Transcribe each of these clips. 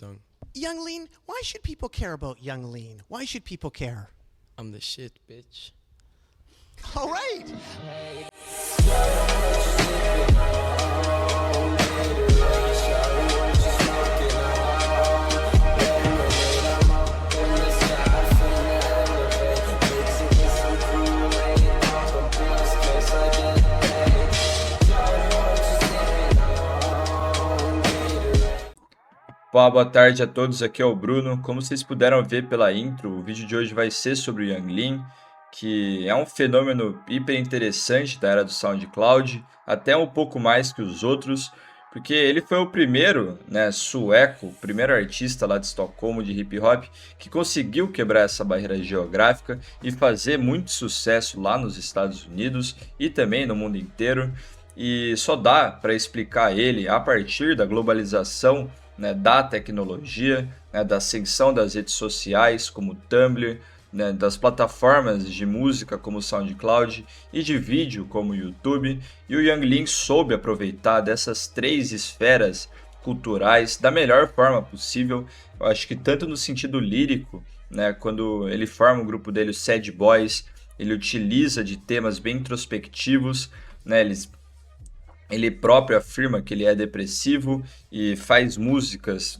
Done. Young Lean, why should people care about Young Lean? Why should people care? I'm the shit, bitch. All right. Olá, boa tarde a todos, aqui é o Bruno. Como vocês puderam ver pela intro, o vídeo de hoje vai ser sobre o Yang Lean, que é um fenômeno hiper interessante da era do SoundCloud, até um pouco mais que os outros, porque ele foi o primeiro, sueco, o primeiro artista lá de Estocolmo de hip hop que conseguiu quebrar essa barreira geográfica e fazer muito sucesso lá nos Estados Unidos e também no mundo inteiro. E só dá para explicar ele a partir da globalização, da tecnologia, da ascensão das redes sociais como o Tumblr, das plataformas de música como o SoundCloud e de vídeo como o YouTube. E o Yang Lean soube aproveitar dessas três esferas culturais da melhor forma possível. Eu acho que tanto no sentido lírico, quando ele forma o grupo dele, os Sad Boys, ele utiliza de temas bem introspectivos, ele próprio afirma que ele é depressivo e faz músicas,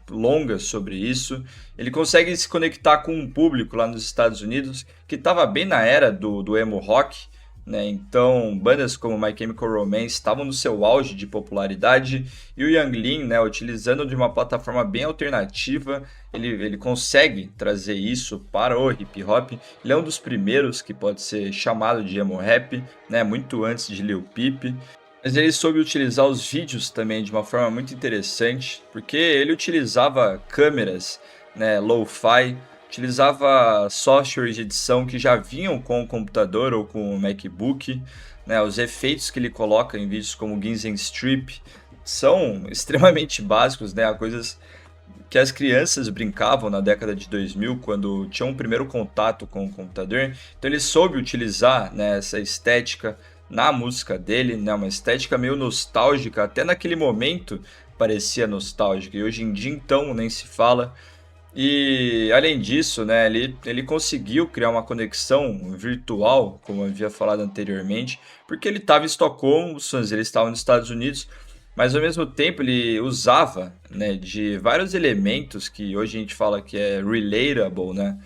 longas sobre isso. Ele consegue se conectar com um público lá nos Estados Unidos que estava bem na era do emo rock. Então, bandas como My Chemical Romance estavam no seu auge de popularidade e o Yang Lean, utilizando de uma plataforma bem alternativa, ele consegue trazer isso para o hip hop. Ele é um dos primeiros que pode ser chamado de emo rap, muito antes de Lil Peep. Mas ele soube utilizar os vídeos também de uma forma muito interessante, porque ele utilizava câmeras, lo-fi, utilizava softwares de edição que já vinham com o computador ou com o MacBook. Os efeitos que ele coloca em vídeos como Guns N' Strip são extremamente básicos, coisas que as crianças brincavam na década de 2000, quando tinham um primeiro contato com o computador. Então ele soube utilizar, essa estética na música dele, uma estética meio nostálgica, até naquele momento parecia nostálgica, e hoje em dia então nem se fala. E além disso, ele conseguiu criar uma conexão virtual, como eu havia falado anteriormente, porque ele estava em Estocolmo, os fãs dele estavam nos Estados Unidos, mas ao mesmo tempo ele usava, de vários elementos que hoje a gente fala que é relatable,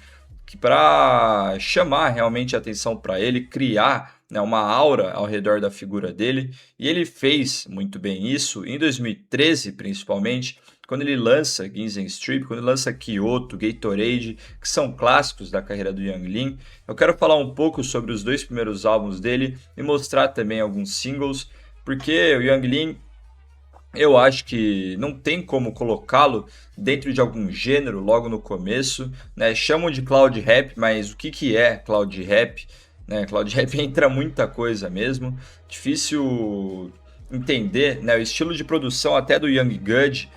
que para chamar realmente a atenção para ele, criar uma aura ao redor da figura dele. E ele fez muito bem isso em 2013, principalmente, quando ele lança Guns N' Strip, quando ele lança Kyoto, Gatorade, que são clássicos da carreira do Yang Lean. Eu quero falar um pouco sobre os dois primeiros álbuns dele e mostrar também alguns singles, porque o Yang Lean, eu acho que não tem como colocá-lo dentro de algum gênero logo no começo, Chamam de cloud rap, mas o que é cloud rap? Cloud rap entra muita coisa mesmo, difícil entender, o estilo de produção até do Young Gudge,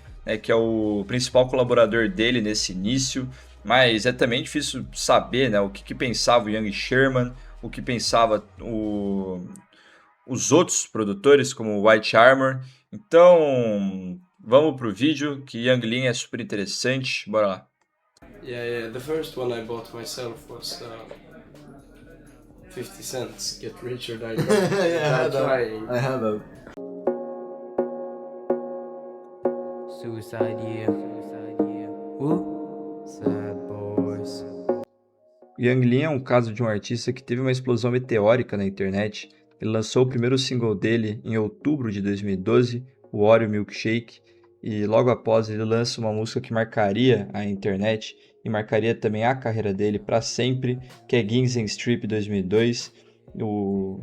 que é o principal colaborador dele nesse início, mas é também difícil saber, o que pensava o Young Sherman, o que pensava os outros produtores, como o White Armor. Então, vamos pro vídeo, que Yang Lean é super interessante, bora lá. Yeah. The first one I bought myself was 50 Cents, Get Rich or Die Trying. I have a Suicide, yeah. Sad boys. O Yang Lean é um caso de um artista que teve uma explosão meteórica na internet. Ele lançou o primeiro single dele em outubro de 2012, o Oreo Milkshake, e logo após ele lança uma música que marcaria a internet e marcaria também a carreira dele para sempre, que é Guns N' Strip 2002,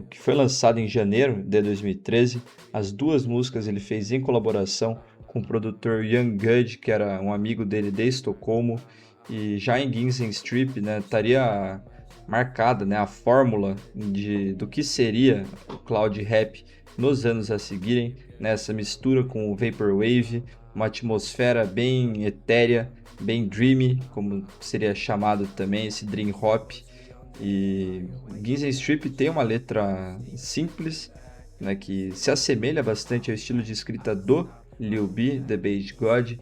que foi lançado em janeiro de 2013. As duas músicas ele fez em colaboração com o produtor Young Gudge, que era um amigo dele de Estocolmo, e já em Guns N' Strip, estaria marcada, a fórmula do que seria o cloud rap nos anos a seguirem, essa mistura com o vaporwave, uma atmosfera bem etérea, bem dreamy, como seria chamado também esse dream hop. E Guns N' Strip tem uma letra simples, que se assemelha bastante ao estilo de escrita do Lil B, The Beige God,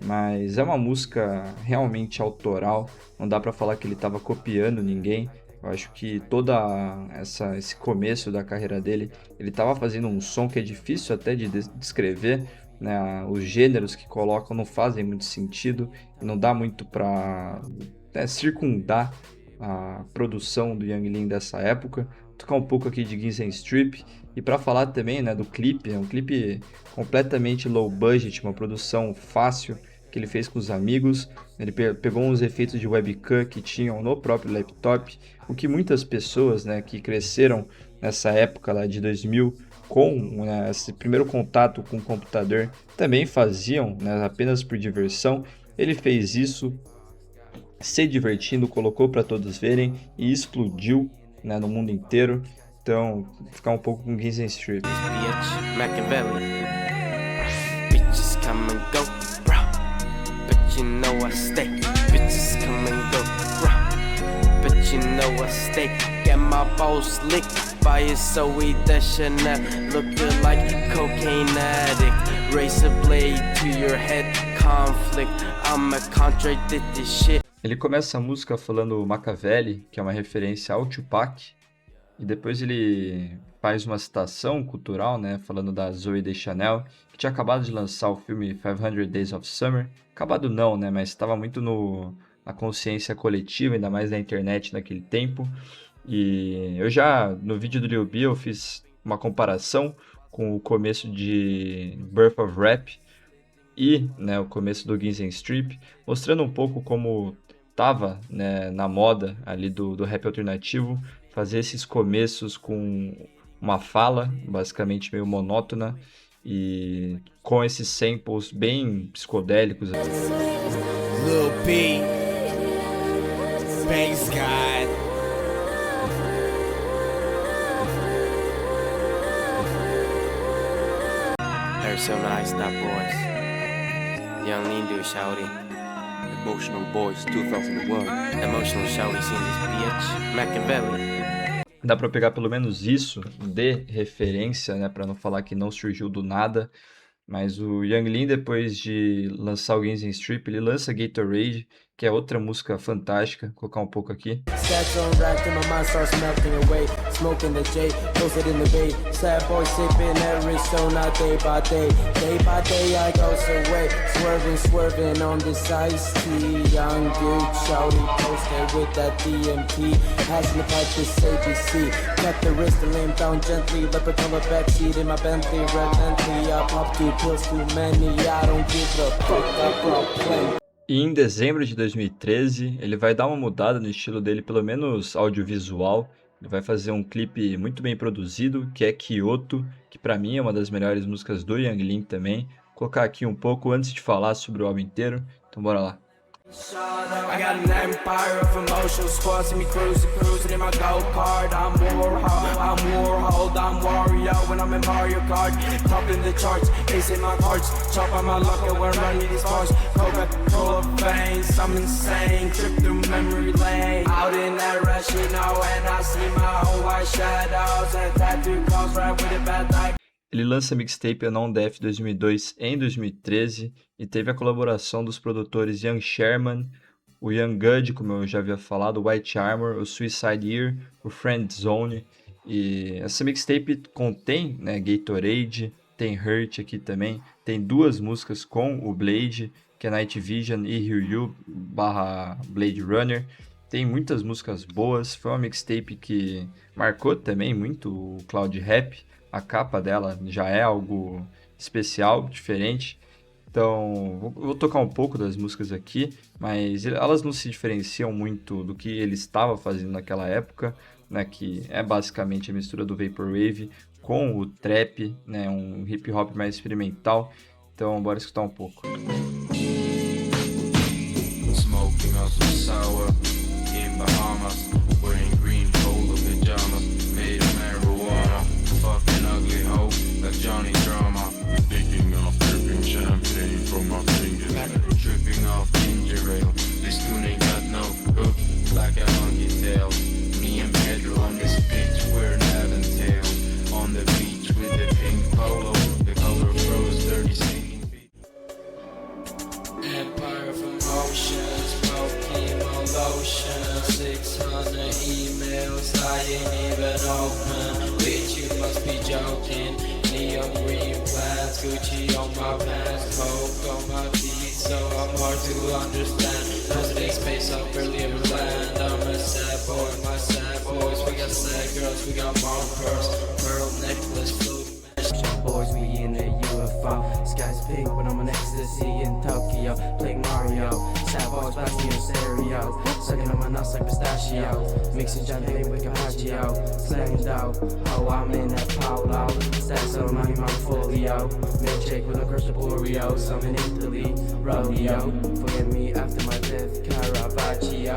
mas é uma música realmente autoral, não dá pra falar que ele estava copiando ninguém. Eu acho que esse começo da carreira dele, ele estava fazendo um som que é difícil até de descrever, né? Os gêneros que colocam não fazem muito sentido, e não dá muito para circundar a produção do Yung Lean dessa época. Vou tocar um pouco aqui de Guns N' Strip, e para falar também, né, do clipe, é um clipe completamente low budget, uma produção fácil que ele fez com os amigos. Ele pegou uns efeitos de webcam que tinham no próprio laptop, o que muitas pessoas, né, que cresceram nessa época lá de 2000 com, né, esse primeiro contato com o computador também faziam, né, apenas por diversão. Ele fez isso se divertindo, colocou para todos verem e explodiu, né, no mundo inteiro. Então, vou ficar um pouco com Guns N' Strip. Bitch, Machiavelli. Bitches come and go, bro. But you know I stay. Bitches come and go, bro. But you know I stay. Get my balls licked by a Zoe Deschanel. Looking like a cocaine addict. Razor blade to your head. Conflict. I'm a contradict this shit. Ele começa a música falando Machiavelli, que é uma referência ao Tupac, e depois ele faz uma citação cultural, né, falando da Zooey Deschanel, que tinha acabado de lançar o filme 500 Days of Summer. Acabado não, né, mas estava muito na consciência coletiva, ainda mais na internet naquele tempo. E eu já, no vídeo do Lil B, eu fiz uma comparação com o começo de Birth of Rap e, né, o começo do Guns N' Strip, mostrando um pouco como estava, né, na moda ali do rap alternativo, fazer esses começos com uma fala basicamente meio monótona e com esses samples bem psicodélicos. Lil B, Bass God. They're so nice, that boys. Young Lean do shouty. Emotional Boys 2001. Emotional shouty seen this bitch. Machiavelli. Dá para pegar pelo menos isso de referência, né, para não falar que não surgiu do nada. Mas o Yung Lean, depois de lançar o Guns N' Strip, ele lança Gatorade, que é outra música fantástica. Vou colocar um pouco aqui. Stacks on rack and my mind starts melting away. Smoking the J, posted in the bay. Sad boy sipping Arizona day by day. Day by day I goes away. Swerving on this iced tea. Young dude, shouty posted with that DMT. Passing the pipe, this ABC. Cut the wrist and lay him down gently. Leopard color backseat in my Bentley. Relentlessly, I pop 2 pills too many. I don't give a fuck, I brought plenty. E em dezembro de 2013, ele vai dar uma mudada no estilo dele, pelo menos audiovisual. Ele vai fazer um clipe muito bem produzido, que é Kyoto, que pra mim é uma das melhores músicas do Yung Lean também. Vou colocar aqui um pouco antes de falar sobre o álbum inteiro, então bora lá. I got an empire of emotions, squads me cruising in my go-kart. I'm Warhol, I'm Wario when I'm in Mario Kart. Top in the charts, facing my cards, chop on my luck and we're running these cars. Coca-Cola veins, I'm insane, trip through memory lane. Out in that rush, you know, and I see my own white shadows and tattoo calls right with a bad night. Ele lança a mixtape Unknown Death 2002 em 2013 e teve a colaboração dos produtores Young Sherman, o Young Gud, como eu já havia falado, o White Armor, o Suicide Ear, o Friend Zone. E essa mixtape contém, né, Gatorade, tem Hurt aqui também, tem 2 músicas com o Blade, que é Night Vision e Hear You / Blade Runner. Tem muitas músicas boas, foi uma mixtape que marcou também muito o Cloud Rap. A capa dela já é algo especial, diferente. Então, vou tocar um pouco das músicas aqui, mas elas não se diferenciam muito do que ele estava fazendo naquela época, né, que é basicamente a mistura do Vaporwave com o trap, né, um hip hop mais experimental. Então, bora escutar um pouco. Smoking on some sour in Bahamas, wearing green polo pajamas, made of marijuana, fucking ugly hoe like Johnny Drama. Thinking of dripping champagne from my fingers, dripping off ginger ale. This tune ain't got no hook, like a monkey tail. Me and Pedro on this bitch, we're having tail. On the beach with the pink polo, the color froze, dirty stinking beat. emotions, smoking on lotion, 600 emails I ain't even open. Bitch, you must be joking. Neon green plants, Gucci on my pants, Coke on my feet, so I'm hard to understand. Positive space, I barely ever land. I'm a sad boy, my sad boys. We got sad girls, we got mom pearls, pearl necklace, floating. Boys, we in the UFO. Sky's pink, but I'm on ecstasy in Tokyo. Playing Mario, sad boys blasting your stereo. Sucking on my nuts like pistachio. Mixing champagne with Carpaccio. Slamming dough, oh, I'm in that Paolo. Stacks on my portfolio. Milkshake with a crush of Oreos. I'm in Italy, rodeo. Forget me after my death, Caravaggio.